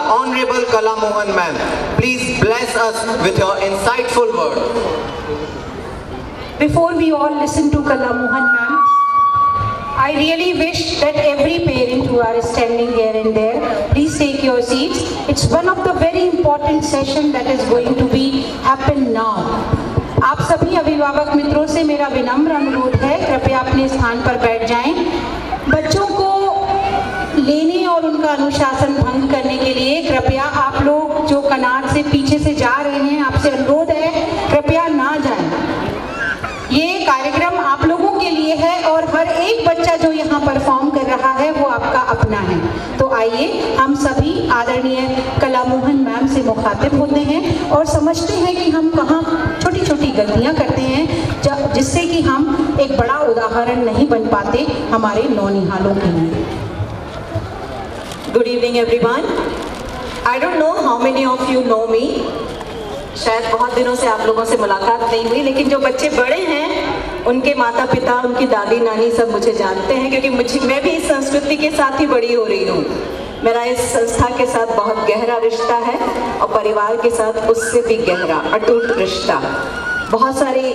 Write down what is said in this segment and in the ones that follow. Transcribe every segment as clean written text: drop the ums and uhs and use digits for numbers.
Honorable Kala Mohan ma'am. Please bless us with your insightful word. Before we all listen to Kala Mohan ma'am, I really wish that every parent who are standing here and there, please take your seats. It's one of the very important session that is going to be happen now. आप सभी अभिभावक मित्रों से मेरा विनम्र अनुरोध है, कृपया अपने स्थान पर बैठ जाएं। बच्चों को लेने और उनका अनुशासन भंग करने के लिए कृपया आप लोग जो कनार से पीछे से जा रहे हैं, आपसे अनुरोध है कृपया ना जाएं। ये कार्यक्रम आप लोगों के लिए है और हर एक बच्चा जो यहाँ परफॉर्म कर रहा है वो आपका अपना है। तो आइए हम सभी आदरणीय कला मोहन मैम से मुखातिब होते हैं और समझते हैं कि हम कहाँ छोटी छोटी गलतियाँ करते हैं जिससे कि हम एक बड़ा उदाहरण नहीं बन पाते हमारे नौनिहालों के लिए। Good evening everyone. I don't know how many of you know me. शायद बहुत दिनों से आप लोगों से मुलाकात नहीं हुई, लेकिन जो बच्चे बड़े हैं उनके माता पिता, उनकी दादी नानी सब मुझे जानते हैं, क्योंकि मैं भी इस संस्कृति के साथ ही बड़ी हो रही हूँ। मेरा इस संस्था के साथ बहुत गहरा रिश्ता है और परिवार के साथ उससे भी गहरा अटूट रिश्ता। बहुत सारी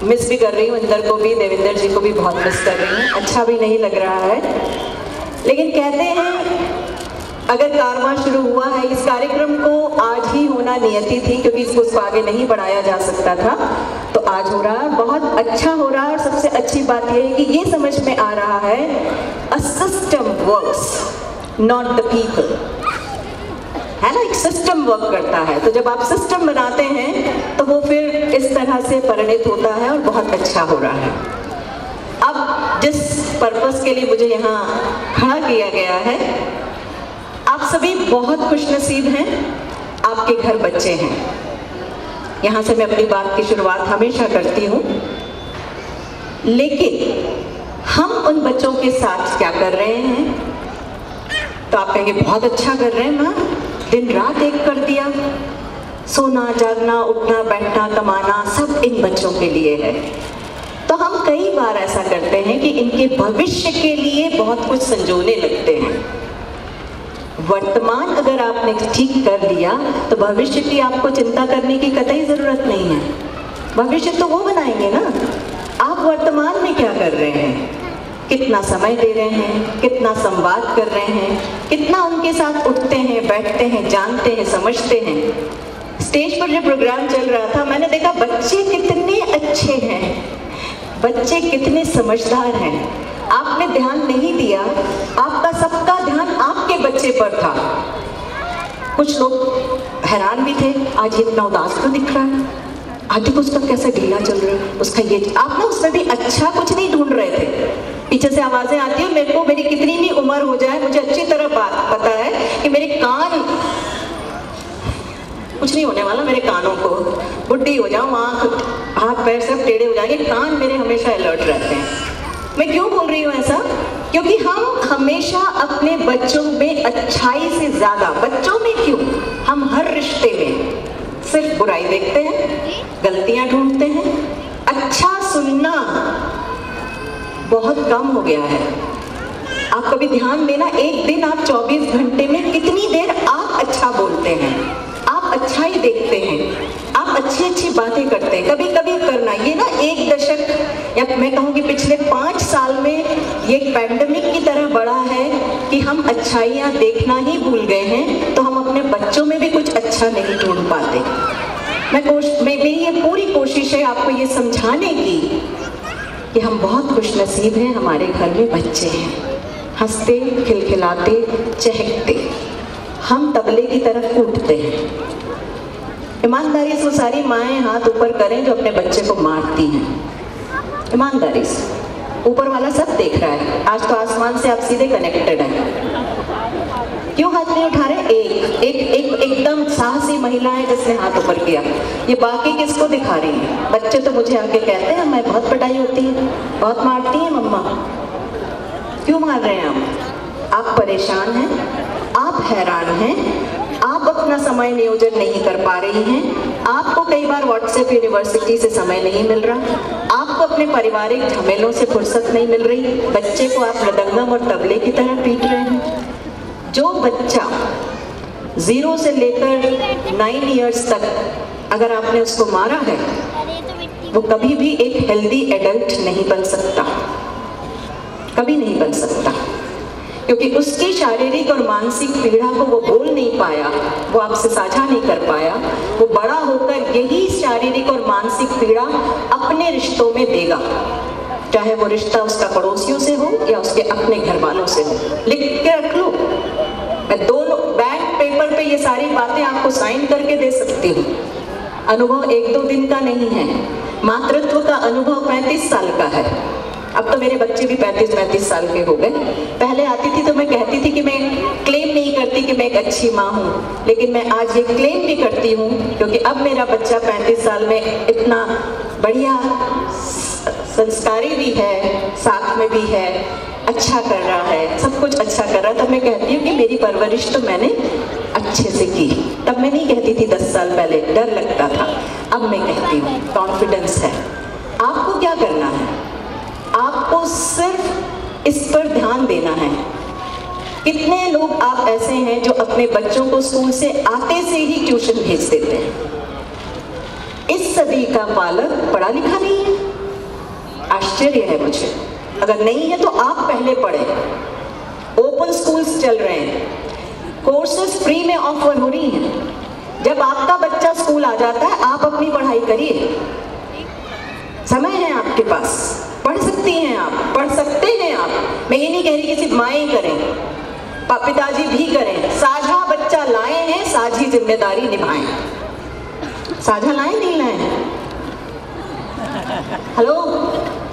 मिस भी कर रही हूँ, इंदर को भी, देवेंद्र जी को भी बहुत मिस कर रही हूँ। अच्छा भी नहीं लग रहा है, लेकिन कहते हैं अगर कारवां शुरू हुआ है, इस कार्यक्रम को आज ही होना नियति थी, क्योंकि इसको आगे नहीं बढ़ाया जा सकता था, तो आज हो रहा है। बहुत अच्छा हो रहा है और सबसे अच्छी बात यह है कि ये समझ में आ रहा है a system works not the people, है ना। एक सिस्टम वर्क करता है, तो जब आप सिस्टम बनाते हैं तो वो फिर इस तरह से परिणित होता है और बहुत अच्छा हो रहा है। अब जिस पर्पस के लिए मुझे यहाँ खड़ा किया गया है, आप सभी बहुत खुशनसीब हैं, आपके घर बच्चे हैं। यहाँ से मैं अपनी बात की शुरुआत हमेशा करती हूँ, लेकिन हम उन बच्चों के साथ क्या कर रहे हैं? तो आप कहेंगे बहुत अच्छा कर रहे हैं माँ, दिन रात एक कर दिया, सोना जागना उठना बैठना कमाना सब इन बच्चों के लिए है। तो हम कई बार ऐसा करते हैं कि इनके भविष्य के लिए बहुत कुछ संजोने लगते हैं। वर्तमान अगर आपने ठीक कर लिया तो भविष्य की आपको चिंता करने की कतई जरूरत नहीं है। भविष्य तो वो बनाएंगे ना। आप वर्तमान में क्या कर रहे हैं? कितना समय दे रहे हैं, कितना संवाद कर रहे हैं, कितना उनके साथ उठते हैं, बैठते हैं, जानते हैं, समझते हैं। स्टेज पर जो प्रोग्राम चल रहा था, मैंने देखा बच्चे कितने अच्छे हैं, बच्चे कितने समझदार हैं। आपने ध्यान नहीं दिया, आपका सबका ध्यान आपके बच्चे पर था। कुछ लोग हैरान भी थे, आज ये इतना उदास क्यों दिख रहा है, आज देखो उसका कैसा ढीला चल रहा है, उसका ये। आप ना उसमें भी अच्छा कुछ नहीं ढूंढ रहे थे। पीछे से आवाजें आती है, मेरे को मेरी कितनी भी उम्र हो जाए मुझे अच्छी तरह बात पता है कि मेरे कान, कुछ नहीं होने वाला मेरे कानों को, बुढ़ी हो जाऊं, आँख हाथ पैर सब टेढ़े हो जाएंगे, कान मेरे हमेशा अलर्ट रहते हैं। मैं क्यों बोल रही हूँ ऐसा? क्योंकि हम हमेशा अपने बच्चों में अच्छाई से ज्यादा, बच्चों में क्यों, हम हर रिश्ते में सिर्फ बुराई देखते हैं, गलतियां ढूंढते हैं। अच्छा सुनना बहुत कम हो गया है। आप कभी ध्यान देना, एक दिन आप 24 घंटे में कितनी देर आप अच्छा बोलते हैं, आप अच्छा ही देखते हैं, आप अच्छी अच्छी बातें करते हैं। कभी कभी करना, ये ना एक दशक या मैं कहूँगी पिछले 5 साल में ये पैंडेमिक की तरह बढ़ा है कि हम अच्छाइयाँ देखना ही भूल गए हैं, तो हम अपने बच्चों में भी कुछ अच्छा नहीं ढूंढ पाते। मेरी ये पूरी कोशिश है आपको ये समझाने की कि हम बहुत खुशनसीब हैं, हमारे घर में बच्चे हैं, हंसते खिलखिलाते चहकते, हम तबले की तरफ उठते हैं। ईमानदारी से सारी माएँ हाथ ऊपर करें जो अपने बच्चे को मारती हैं। ईमानदारी से, ऊपर वाला सब देख रहा है। आज तो आसमान से आप सीधे कनेक्टेड हैं। क्यों हाथ नहीं उठा रहे? एकदम साहसी महिला है जिसने हाथ ऊपर किया। ये बाकी किसको दिखा रही है? बच्चे तो मुझे आके कहते हैं मैं बहुत पिटाई होती है, बहुत मारती है मम्मा। क्यों मार रहे हैं आप परेशान हैं, आप हैरान हैं, आप अपना समय नियोजन नहीं कर पा रही हैं, आपको कई बार व्हाट्सएप यूनिवर्सिटी से समय नहीं मिल रहा, आपको अपने पारिवारिक झमेलों से फुर्सत नहीं मिल रही, बच्चे को आप मृदंगम और तबले की तरह पीट रहे हैं। जो बच्चा 0 से लेकर 9 इयर्स तक अगर आपने उसको मारा है, वो कभी भी एक हेल्दी एडल्ट नहीं बन सकता, कभी नहीं बन सकता, क्योंकि उसकी शारीरिक और मानसिक पीड़ा को वो बोल नहीं पाया, वो आपसे साझा नहीं कर पाया। वो बड़ा होकर यही शारीरिक और मानसिक पीड़ा अपने रिश्तों में देगा, चाहे वो रिश्ता उसका पड़ोसियों से हो या उसके अपने घर वालों से हो। लिख के रख लो, मैं दोनों बैक पेपर पे ये सारी बातें आपको साइन करके दे सकती हूँ। अनुभव 1-2 दिन का नहीं है, मातृत्व का अनुभव 35 साल का है। अब तो मेरे बच्चे भी 35-35 साल के हो गए। पहले आती थी तो मैं कहती थी कि मैं क्लेम नहीं करती कि मैं एक अच्छी माँ हूँ, लेकिन मैं आज ये क्लेम भी करती हूँ क्योंकि अब मेरा बच्चा 35 साल में इतना बढ़िया संस्कारी भी है, साथ में भी है, अच्छा कर रहा है, सब कुछ अच्छा कर रहा है। तब मैं कहती हूँ कि मेरी परवरिश तो मैंने अच्छे से की। तब मैं नहीं कहती थी 10 साल पहले, डर लगता था। अब मैं कहती हूँ, कॉन्फिडेंस है। आपको क्या करना है? आपको सिर्फ इस पर ध्यान देना है। कितने लोग आप ऐसे हैं जो अपने बच्चों को स्कूल से आते से ही ट्यूशन भेज देते हैं? इस सदी का बालक पढ़ा लिखा नहीं है। आश्चर्य है मुझे। अगर नहीं है तो आप पहले पढ़ें। ओपन स्कूल्स चल रहे हैं, कोर्सेज फ्री में ऑफर हो रही हैं। जब आपका बच्चा स्कूल आ जाता है, आप अपनी पढ़ाई करिए। समय है आपके पास, पढ़ सकती हैं आप, पढ़ सकते हैं आप। मैं ये नहीं कह रही कि सिर्फ माएँ करें, पिताजी भी करें। साझा बच्चा लाए हैं, साझी जिम्मेदारी निभाएं। साझा लाए नहीं लाए? हेलो,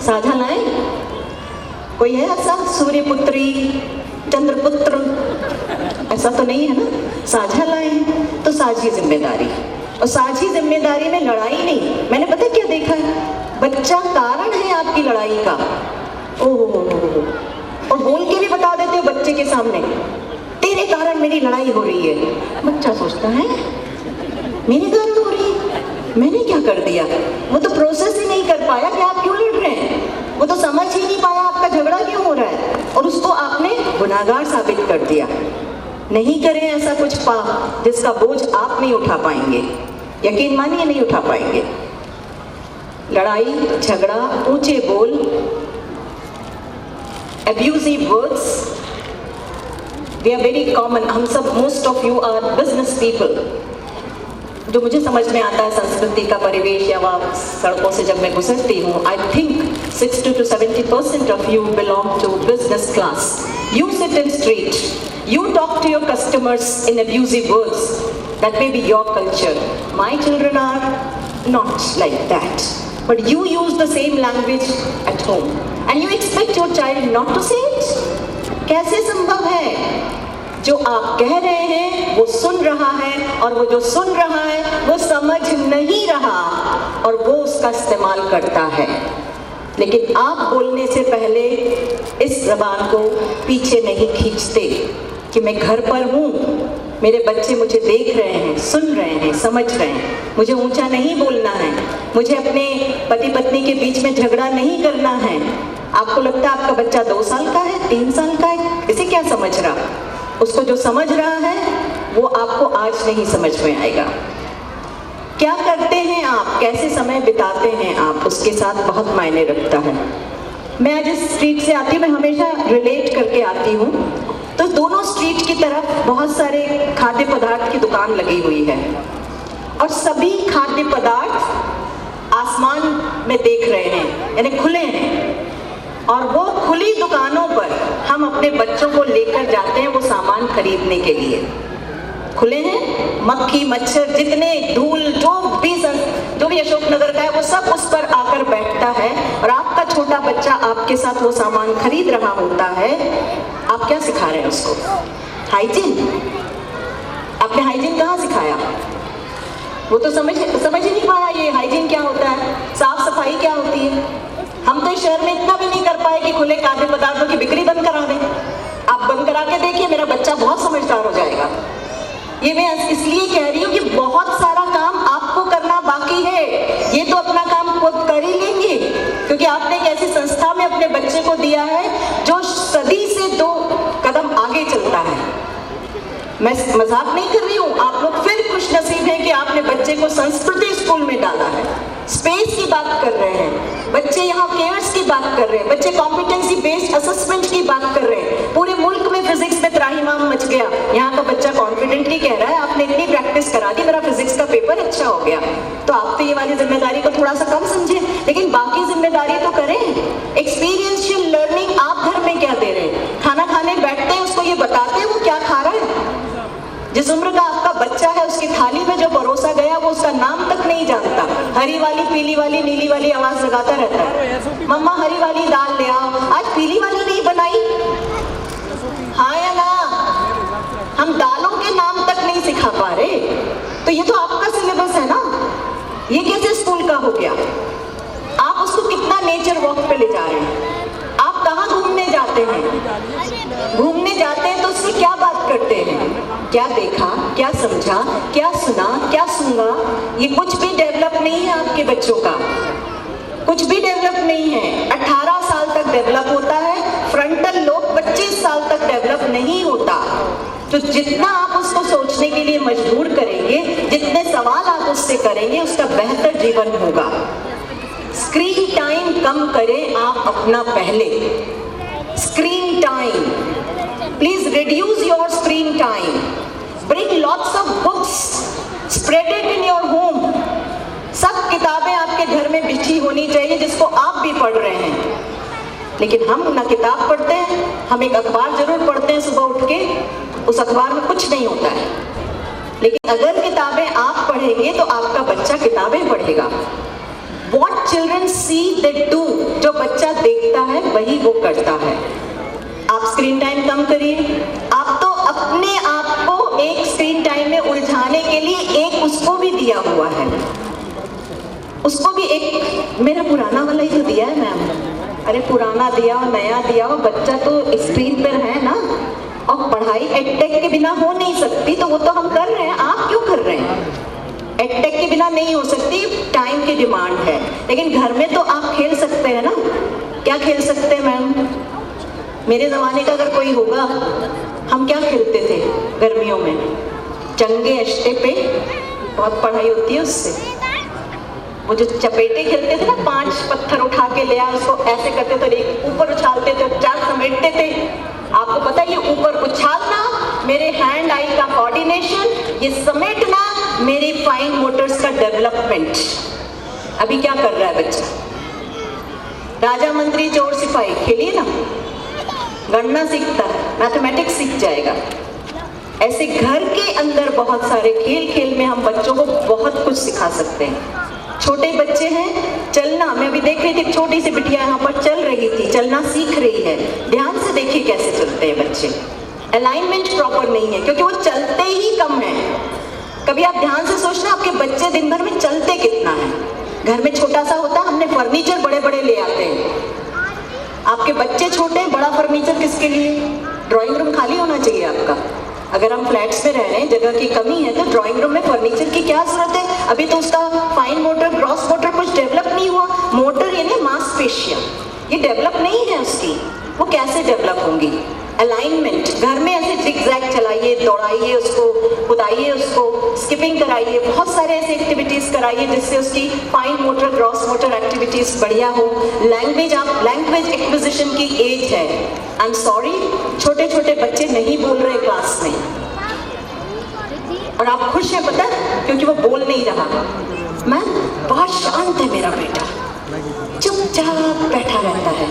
साझा लाए? कोई है ऐसा? सूर्यपुत्री, चंद्रपुत्र, ऐसा तो नहीं है ना? साझा लाए तो साझी जिम्मेदारी। और साझी जिम्मेदारी में लड़ाई नहीं। मैंने पता क्या देखा है, बच्चा कारण है आपकी लड़ाई का। ओह, और बोल के भी बता देते हो बच्चे के सामने, तेरे कारण मेरी लड़ाई हो रही है। बच्चा सोचता है मेरे कारण हो रही है, मैंने क्या कर दिया? वो तो प्रोसेस ही नहीं कर पाया कि आप क्यों लड़ रहे हैं। वो तो समझ ही नहीं पाया आपका झगड़ा क्यों हो रहा है, और उसको आपने गुनाहगार साबित कर दिया। नहीं करें ऐसा कुछ पाप जिसका बोझ आप नहीं उठा पाएंगे। यकीन मानिए, नहीं उठा पाएंगे। लड़ाई झगड़ा, ऊंचे बोल, abusive words, they are very common। हम सब, most of you are business people। जो मुझे समझ में आता है संस्कृति का परिवेश या वह सड़कों से जब मैं गुजरती हूँ, I think 60 to 70% of you belong to business class। You sit in street, you talk to your customers in abusive words। That may be your culture। My children are not like that, but you use the same language at home and you expect your child not to say it। कैसे संभव है? जो आप कह रहे हैं वो सुन रहा है, और वो जो सुन रहा है वो समझ नहीं रहा, और वो उसका इस्तेमाल करता है। लेकिन आप बोलने से पहले इस ज़बान को पीछे नहीं खींचते कि मैं घर पर हूँ, मेरे बच्चे मुझे देख रहे हैं, सुन रहे हैं, समझ रहे हैं, मुझे ऊंचा नहीं बोलना है, मुझे अपने पति पत्नी के बीच में झगड़ा नहीं करना है। आपको लगता है आपका बच्चा 2 साल का है, 3 साल का है, इसे क्या समझ रहा? उसको जो समझ रहा है वो आपको आज नहीं समझ में आएगा। क्या करते हैं आप, कैसे समय बिताते हैं आप, उसके साथ बहुत मायने रखता है। मैं आज इस स्ट्रीट से आती हूँ, मैं हमेशा रिलेट करके आती हूँ, तो दोनों स्ट्रीट की तरफ बहुत सारे खाद्य पदार्थ की दुकान लगी हुई है, और सभी खाद्य पदार्थ आसमान में देख रहे हैं, यानी खुले हैं। और वो खुली दुकानों पर हम अपने बच्चों को लेकर जाते हैं वो सामान खरीदने के लिए। खुले हैं, मक्खी मच्छर जितने धूल जो भी अशोकनगर का है वो सब उस पर आकर बैठता है, और आपका छोटा बच्चा आपके साथ वो सामान खरीद रहा होता है। आप क्या सिखा रहे हैं उसको? हाइजीन। आपने हाइजीन कहाँ सिखाया? वो तो समझ ही नहीं पाया ये हाइजीन क्या होता है, साफ सफाई क्या होती है। हम तो इस शहर में इतना भी नहीं कर पाए कि खुले खाद्य पदार्थों की बिक्री बंद करा दें। आप बंद करा के देखिए, मेरा बच्चा बहुत समझदार हो जाएगा। ये मैं इसलिए कह रही हूँ कि बहुत सारा काम आपको करना बाकी है। ये तो अपना काम खुद कर ही लेंगे, क्योंकि आपने एक ऐसी संस्था में अपने बच्चे को दिया है जो सदी से 2 कदम आगे चलता है। मैं मजाक नहीं कर रही हूँ, आप लोग फिर खुश नसीब हैं कि आपने बच्चे को संस्कृति स्कूल में डाला है। स्पेस की बात कर रहे हैं बच्चे, यहाँ केयर्स की बात कर रहे हैं बच्चे, कॉम्पिटेंसी बेस्ड असेसमेंट की बात कर रहे हैं। पूरे मुल्क में फिजिक्स में त्राहिमाम मच गया, यहाँ का बच्चा कॉन्फिडेंटली कह रहा है आपने इतनी प्रैक्टिस करा दी, मेरा फिजिक्स का पेपर अच्छा हो गया। तो आप तो ये वाली जिम्मेदारी को थोड़ा सा कम समझें, लेकिन बाकी जिम्मेदारी तो करें। एक्सपीरियंशियल लर्निंग आप घर में क्या दे रहे हैं? खाना खाने बैठते हैं, उसको ये बताते हैं वो क्या खा रहा है? जिस उम्र का आपका बच्चा है उसकी थाली में जो परोसा गया वो उसका नाम तक नहीं जानता। हरी वाली, पीली वाली, नीली वाली आवाज लगाता रहता है, मम्मा हरी वाली दाल ले आओ, आज पीली वाली नहीं बनाई, हाँ या ना? हम दालों के नाम तक नहीं सिखा पा रहे। तो ये तो आपका सिलेबस है ना, ये कैसे स्कूल का हो गया? आप उसको कितना नेचर वॉक पे ले जा रहे हैं? आप कहाँ घूमने जाते हैं? घूमने जाते हैं तो उससे क्या बात करते हैं? क्या देखा, क्या समझा, क्या सुना, क्या सूंघा? ये कुछ भी डेवलप नहीं है आपके बच्चों का, कुछ भी डेवलप नहीं है। 18 साल तक डेवलप होता है, फ्रंटल लोब 25 साल तक डेवलप नहीं होता। तो जितना आप उसको सोचने के लिए मजबूर करेंगे, जितने सवाल आप उससे करेंगे, उसका बेहतर जीवन होगा। स्क्रीन टाइम कम करें आप अपना पहले। Screen time, please reduce your screen time. Bring lots of books, spread it in your home. सब किताबें आपके घर में बिछी होनी चाहिए जिसको आप भी पढ़ रहे हैं। लेकिन हम ना किताब पढ़ते हैं, हम एक अखबार जरूर पढ़ते हैं सुबह उठ के, उस अखबार में कुछ नहीं होता है। लेकिन अगर किताबें आप पढ़ेंगे तो आपका बच्चा किताबें पढ़ेगा। What children see they do, जो बच्चा देखता है वही वो करता है। आप स्क्रीन टाइम कम करिए। आप तो अपने आप को एक स्क्रीन टाइम में उलझाने के लिए एक उसको भी दिया हुआ है, उसको भी एक मेरा पुराना वाला ही तो दिया है मैम। अरे पुराना दिया और नया दिया और बच्चा तो स्क्रीन पर है ना, और पढ़ाई एडटेक के बिना हो नहीं सकती, तो वो तो हम कर रहे हैं। आप क्यों कर रहे हैं? एडटेक के बिना नहीं हो सकती, टाइम की डिमांड है। लेकिन घर में तो आप खेल सकते हैं ना। क्या खेल सकते हैं मैम? मेरे ज़माने का अगर कोई होगा, हम क्या खेलते थे गर्मियों में? चंगे अश्ते पे, बहुत पढ़ाई होती है उससे। वो जो चपेटे खेलते थे ना, 5 पत्थर उठा के ले आए, उसको ऐसे करते थे, एक ऊपर उछालते थे, 4 समेटते थे। आपको पता है ये ऊपर उछालना मेरे हैंड आई का कोऑर्डिनेशन, ये समेटना मेरे फाइन मोटर्स का डेवलपमेंट। अभी क्या कर रहा है बच्चा? राजा मंत्री चोर सिपाही खेलिए ना, गणना सीखता है, मैथमेटिक्स सीख जाएगा। ऐसे घर के अंदर बहुत सारे खेल, खेल में हम बच्चों को बहुत कुछ सिखा सकते हैं। छोटे बच्चे हैं, चलना, मैं अभी देख रही थी, छोटी सी बिटिया यहाँ पर चल रही थी, चलना सीख रही है। ध्यान से देखिए कैसे चलते हैं बच्चे। अलाइनमेंट प्रॉपर नहीं है क्योंकि वो चलते ही कम है। कभी आप ध्यान से सोचना आपके बच्चे दिन भर में चलते कितना है। घर में छोटा सा होता है, हमने फर्नीचर बड़े बड़े ले आते हैं। आपके बच्चे छोटे हैं, बड़ा फर्नीचर किसके लिए? ड्राइंग रूम खाली होना चाहिए आपका। अगर हम फ्लैट्स में रह रहे हैं, जगह की कमी है, तो ड्राइंग रूम में फर्नीचर की क्या जरूरत है? अभी तो उसका फाइन मोटर, ग्रॉस मोटर कुछ डेवलप नहीं हुआ। मोटर यानी मांसपेशियां, ये डेवलप नहीं है उसकी, वो कैसे डेवलप होंगी? अलाइनमेंट, घर में ऐसे जिगजैग चलाइए, दौड़ाइए उसको, कुदाइए उसको, स्किपिंग कराइए, बहुत सारे ऐसे एक्टिविटीज कराइए जिससे उसकी fine motor, gross motor activities बढ़िया हो। लैंग्वेज, आप लैंग्वेज एक्विजिशन की एज है। आई एम सॉरी, छोटे छोटे बच्चे नहीं बोल रहे क्लास में, और आप खुश हैं पता है, क्योंकि वो बोल नहीं रहा। मैम बहुत शांत है मेरा बेटा, चुपचाप बैठा रहता है।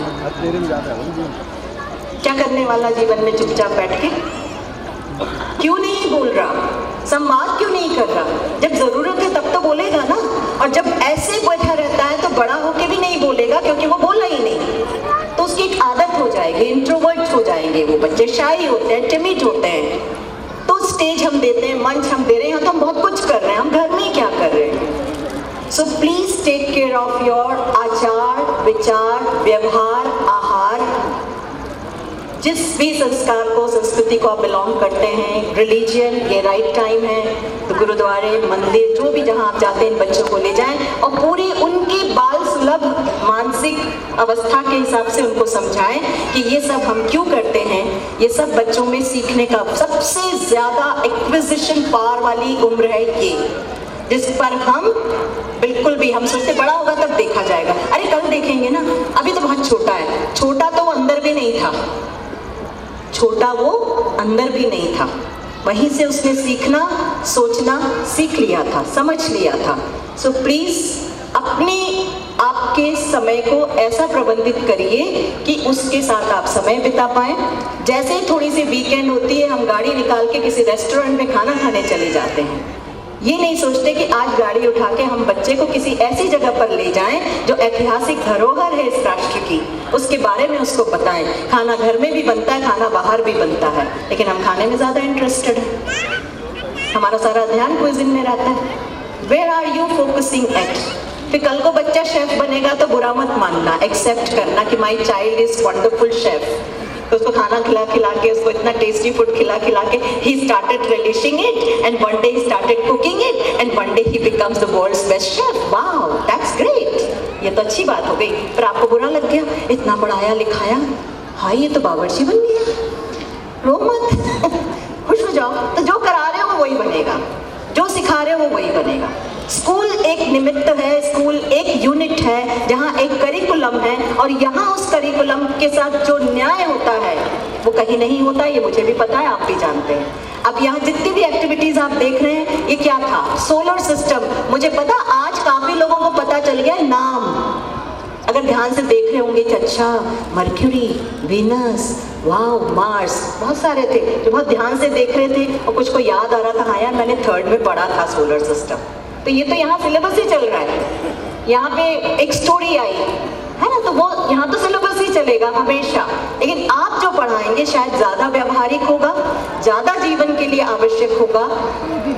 क्या करने वाला जीवन में चुपचाप बैठ के? क्यों नहीं बोल रहा? संवाद क्यों नहीं कर रहा? जब जरूरत है तब तो बोलेगा ना। और जब ऐसे बैठा रहता है तो बड़ा होके भी नहीं बोलेगा क्योंकि वो बोला ही नहीं, तो उसकी एक आदत हो जाएगी, इंट्रोवर्ट हो जाएंगे वो बच्चे, शाई होते हैं, टिमिड होते हैं। तो स्टेज हम देते हैं, मंच हम दे रहे हैं, तो हम बहुत कुछ कर रहे हैं, हम घर में क्या कर रहे हैं? So please take care of your आचार, विचार, व्यवहार, आहार। जिस भी संस्कार को, संस्कृति को आप बिलोंग करते हैं, रिलीजियन, ये राइट टाइम है तो गुरुद्वारे, मंदिर, जो भी जहां आप जाते हैं, इन बच्चों को ले जाएं और पूरे उनके बाल सुलभ मानसिक अवस्था के हिसाब से उनको समझाएं कि ये सब हम क्यों करते हैं। ये सब बच्चों में सीखने का सबसे ज्यादा एक्विजिशन पावर वाली उम्र है ये, जिस पर हम बिल्कुल भी, हम सोचते बड़ा होगा तब देखा जाएगा, अरे कल देखेंगे ना, अभी तो बहुत छोटा है। छोटा तो वो अंदर भी नहीं था, छोटा वो अंदर भी नहीं था, वहीं से उसने सीखना सोचना सीख लिया था, समझ लिया था। सो प्लीज अपने आपके समय को ऐसा प्रबंधित करिए कि उसके साथ आप समय बिता पाएं। जैसे ही थोड़ी सी वीकेंड होती है, हम गाड़ी निकाल के किसी रेस्टोरेंट में खाना खाने चले जाते हैं। ये नहीं सोचते कि आज गाड़ी उठा के हम बच्चे को किसी ऐसी जगह पर ले जाएं जो ऐतिहासिक धरोहर है इस राष्ट्र की, उसके बारे में उसको बताएं। खाना घर में भी बनता है, खाना बाहर भी बनता है, लेकिन हम खाने में ज्यादा इंटरेस्टेड हैं। हमारा सारा ध्यान क्विज़िन में रहता है। Where are you focusing at? फिर कल को बच्चा शेफ बनेगा तो बुरा मत मानना, एक्सेप्ट करना कि my child is wonderful chef. तो उसको खाना खिला खिला के, उसको इतना टेस्टी फूड खिला खिला के he started relishing it and one day he started cooking it and one day he becomes the world's best chef. Wow, that's great. ये तो अच्छी बात हो गई। पर आपको बुरा लग गया, इतना पढ़ाया लिखाया, हाँ ये तो बावर्ची बन गया। रो मत, खुश हो जाओ। तो जो करा रहे हो वही बनेगा, जो सिखा रहे हो वही बनेगा। स्कूल एक निमित्त है, स्कूल एक यूनिट है जहाँ एक करिकुलम है, और यहाँ उस करिकुलम के साथ जो न्याय होता है वो कहीं नहीं होता। ये मुझे भी पता है, आप भी जानते हैं। अब यहाँ जितनी भी एक्टिविटीज आप देख रहे हैं, ये क्या था? Solar system. मुझे पता आज काफी लोगों को पता चल गया नाम, अगर ध्यान से देख रहे होंगे कि अच्छा मर्क्यूरी, वीनस, वाओ, मार्स, बहुत सारे थे जो बहुत ध्यान से देख रहे थे और कुछ को याद आ रहा था, हाँ यार मैंने 3rd में पढ़ा था सोलर सिस्टम। तो ये तो यहाँ सिलेबस ही चल रहा है। यहाँ पे एक स्टोरी आई है ना, तो वो यहाँ तो सिलेबस ही चलेगा हमेशा, लेकिन आप जो पढ़ाएंगे शायद ज्यादा व्यवहारिक होगा, ज्यादा जीवन के लिए आवश्यक होगा।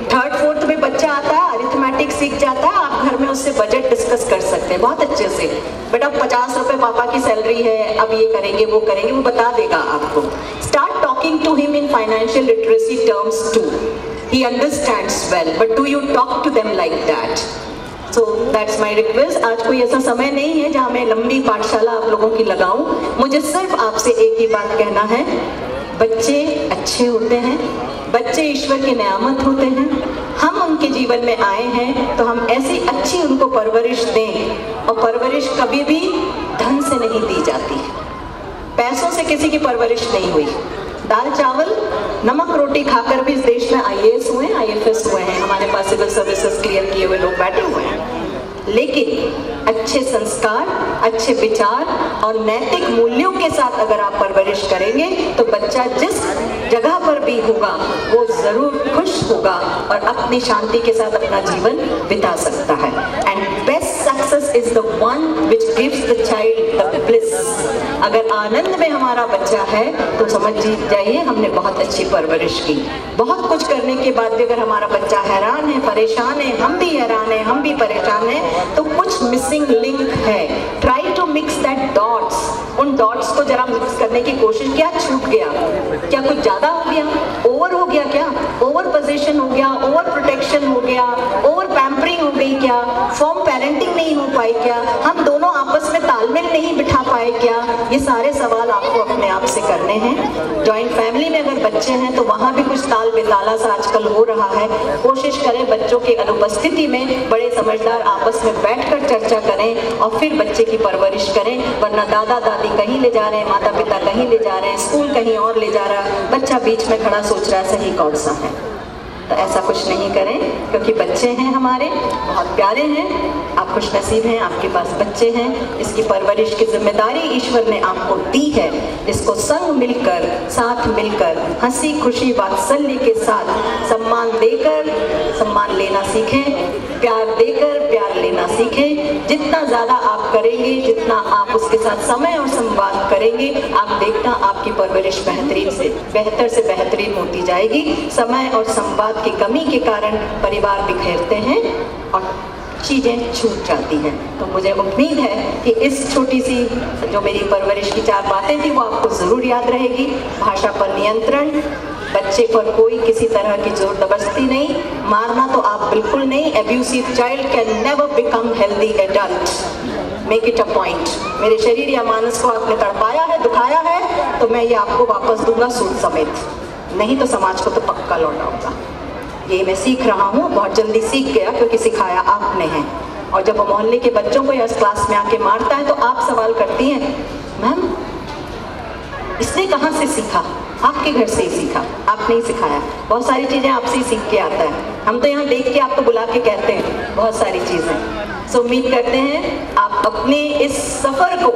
3rd 4th में बच्चा आता है, अरिथमेटिक सीख जाता है, आप घर में उससे बजट डिस्कस कर सकते हैं बहुत अच्छे से। बेटा 50 रुपए पापा की सैलरी है, अब ये करेंगे वो करेंगे, वो बता देगा आपको। Start talking to him in financial literacy terms too. He understands well, but do you talk to them like that? So that's my request. आज कोई ऐसा समय नहीं है जहाँ मैं लंबी पाठशाला आप लोगों की लगाऊं। मुझे सिर्फ आपसे एक ही बात कहना है, बच्चे अच्छे होते हैं, बच्चे ईश्वर की नेमत होते हैं। हम उनके जीवन में आए हैं तो हम ऐसी अच्छी उनको परवरिश दें, और परवरिश कभी भी धन से नहीं दी जाती, पैसों से किसी की परवरिश नहीं हुई। दाल चावल नमक रोटी खाकर भी इस देश में IAS हुए, IFS हुए हैं, हमारे पास सिविल सर्विसेज क्लियर किए हुए लोग बैठे हुए हैं। लेकिन अच्छे संस्कार, अच्छे विचार और नैतिक मूल्यों के साथ अगर आप परवरिश करेंगे तो बच्चा जिस जगह पर भी होगा वो जरूर खुश होगा और अपनी शांति के साथ अपना जीवन बिता सकता है। And best success is the one which gives the child the bliss. अगर आनंद में हमारा बच्चा है तो समझ जाइए हमने बहुत अच्छी परवरिश की। बहुत कुछ करने के बाद भी अगर हमारा बच्चा हैरान है, परेशान है, हम भी हैरान है, हम भी परेशान है, तो कुछ मिसिंग लिंक है। Try to mix that dots. उन डॉट्स को जरा मिक्स करने की कोशिश, क्या छूट गया, क्या कुछ ज्यादा हो गया, ओवर हो गया, क्या ओवर पोजीशन हो गया, ओवर प्रोटेक्शन हो गया, ओवर पैम्परिंग हो गई, क्या फॉर्म पेरेंटिंग नहीं हो पाई, क्या हम दोनों आपस में तालमेल नहीं बिठा पाए, क्या? ये सारे सवाल आपको अपने आप से करने हैं। जॉइंट फैमिली में अगर बच्चे हैं तो वहाँ भी कुछ ताल बेताला सा आजकल हो रहा है। कोशिश करें बच्चों की अनुपस्थिति में बड़े समझदार आपस में बैठकर चर्चा करें और फिर बच्चे की परवरिश करें, वरना दादा दादी कहीं ले जा रहे हैं, माता पिता कहीं ले जा रहे हैं, स्कूल कहीं और ले जा रहा है, बच्चा बीच में खड़ा सोच रहा है सही कौन सा है। तो ऐसा कुछ नहीं करें, क्योंकि बच्चे हैं हमारे, बहुत प्यारे हैं, आप खुश नसीब हैं, आपके पास बच्चे हैं। इसकी परवरिश की जिम्मेदारी ईश्वर ने आपको दी है, इसको संग मिलकर, साथ मिलकर, हंसी खुशी वात्सल्य के साथ सम्मान देकर सम्मान लेना सीखें, प्यार देकर प्यार लेना सीखें। जितना ज़्यादा आप करेंगे, जितना आप उसके साथ समय और संवाद करेंगे, आप देखना आपकी परवरिश बेहतर से बेहतरीन होती जाएगी। समय और संवाद की कमी के कारण परिवार बिखरते हैं और चीज़ें छूट जाती हैं। तो मुझे उम्मीद है कि इस छोटी सी जो मेरी परवरिश की 4 बातें थी वो आपको ज़रूर याद रहेगी। भाषा पर नियंत्रण, बच्चे पर कोई किसी तरह की जोर जबरदस्ती नहीं, मारना तो आप बिल्कुल नहीं। Abusive child can never become healthy adult. Make it a point. मेरे शरीर या मानस को आपने तड़पाया है, दुखाया है, तो मैं ये आपको वापस दूंगा सूद समेत, नहीं तो समाज को तो पक्का लौटाऊंगा। ये मैं सीख रहा हूँ, बहुत जल्दी सीख गया क्योंकि सिखाया आपने है। और जब वो मोहल्ले के बच्चों को या इस क्लास में आके मारता है तो आप सवाल करती हैं, मैम इसने कहाँ से सीखा? आपके घर से ही सीखा, आपने ही सिखाया। बहुत सारी चीज़ें आपसे ही सीख के आता है। हम तो यहाँ देख के आपको बुला के कहते हैं बहुत सारी चीज़ें। सो उम्मीद करते हैं आप अपने इस सफ़र को,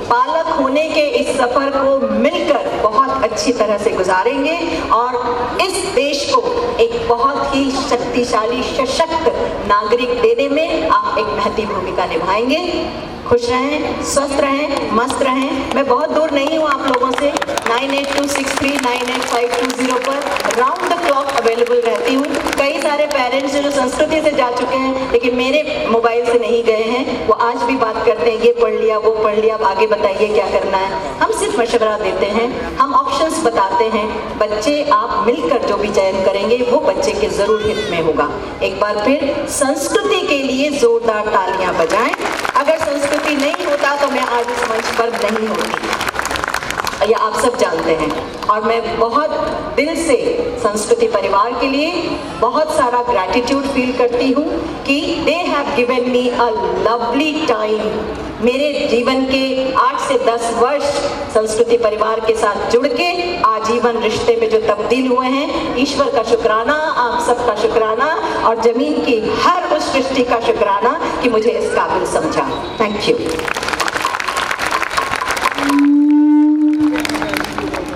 पालक होने के इस सफ़र को मिलकर बहुत अच्छी तरह से गुजारेंगे और इस देश को एक बहुत ही शक्तिशाली सशक्त नागरिक देने में आप एक महती भूमिका निभाएंगे। खुश रहें, स्वस्थ रहें, मस्त रहें। मैं बहुत दूर नहीं हूँ आप लोगों से। 9826398520 पर राउंड द क्लॉक अवेलेबल रहती हूँ। कई सारे पेरेंट्स जो संस्कृति से जा चुके हैं लेकिन मेरे मोबाइल से नहीं गए हैं, वो आज भी बात करते हैं, ये पढ़ लिया, वो पढ़ लिया, अब आगे बताइए क्या करना है। हम सिर्फ मशवरा देते हैं, हम ऑप्शंस बताते हैं। बच्चे आप मिलकर जो भी चयन करेंगे वो बच्चे के ज़रूर हित में होगा। एक बार फिर संस्कृति के लिए जोरदार तालियां बजाएं। अगर संस्कृति नहीं होता तो मैं आज इस मंच पर नहीं होती, या आप सब जानते हैं। और मैं बहुत दिल से संस्कृति परिवार के लिए बहुत सारा ग्रैटिट्यूड फील करती हूँ कि they have given me a lovely time. मेरे जीवन के 8 से 10 वर्ष संस्कृति परिवार के साथ जुड़ के आजीवन रिश्ते में जो तब्दील हुए हैं, ईश्वर का शुक्राना, आप सबका शुक्राना और जमीन की हर उस सृष्टि का शुक्राना कि मुझे इस काबिल समझा। Thank you.